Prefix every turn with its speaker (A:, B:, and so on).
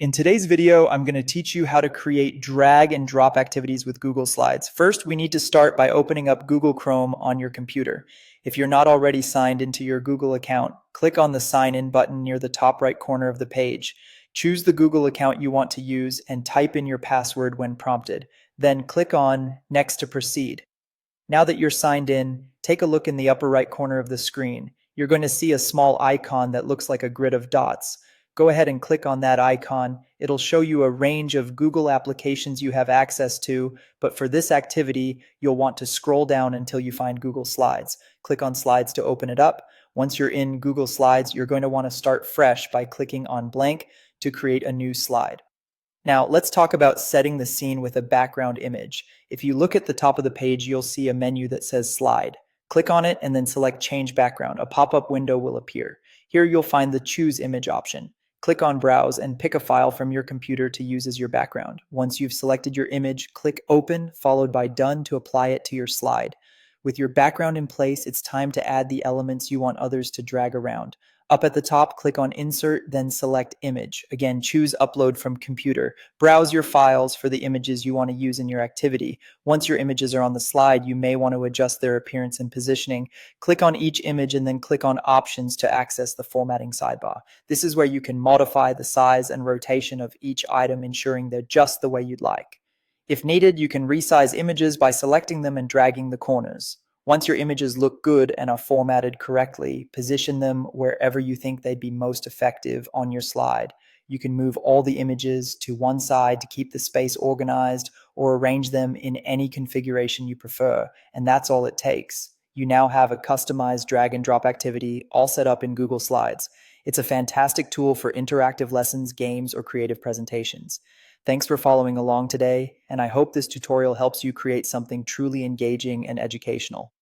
A: In today's video, I'm going to teach you how to create drag and drop activities with Google Slides. First, we need to start by opening up Google Chrome on your computer. If you're not already signed into your Google account, click on the Sign In button near the top right corner of the page. Choose the Google account you want to use and type in your password when prompted. Then click on Next to proceed. Now that you're signed in, take a look in the upper right corner of the screen. You're going to see a small icon that looks like a grid of dots. Go ahead and click on that icon. It'll show you a range of Google applications you have access to, but for this activity, you'll want to scroll down until you find Google Slides. Click on Slides to open it up. Once you're in Google Slides, you're going to want to start fresh by clicking on Blank to create a new slide. Now, let's talk about setting the scene with a background image. If you look at the top of the page, you'll see a menu that says Slide. Click on it and then select Change Background. A pop-up window will appear. Here you'll find the Choose Image option. Click on Browse and pick a file from your computer to use as your background. Once you've selected your image, click Open, followed by Done to apply it to your slide. With your background in place, it's time to add the elements you want others to drag around. Up at the top, click on Insert, then select Image. Again, choose Upload from Computer. Browse your files for the images you want to use in your activity. Once your images are on the slide, you may want to adjust their appearance and positioning. Click on each image and then click on Options to access the formatting sidebar. This is where you can modify the size and rotation of each item, ensuring they're just the way you'd like. If needed, you can resize images by selecting them and dragging the corners. Once your images look good and are formatted correctly, position them wherever you think they'd be most effective on your slide. You can move all the images to one side to keep the space organized or arrange them in any configuration you prefer, and that's all it takes. You now have a customized drag and drop activity all set up in Google Slides. It's a fantastic tool for interactive lessons, games, or creative presentations. Thanks for following along today, and I hope this tutorial helps you create something truly engaging and educational.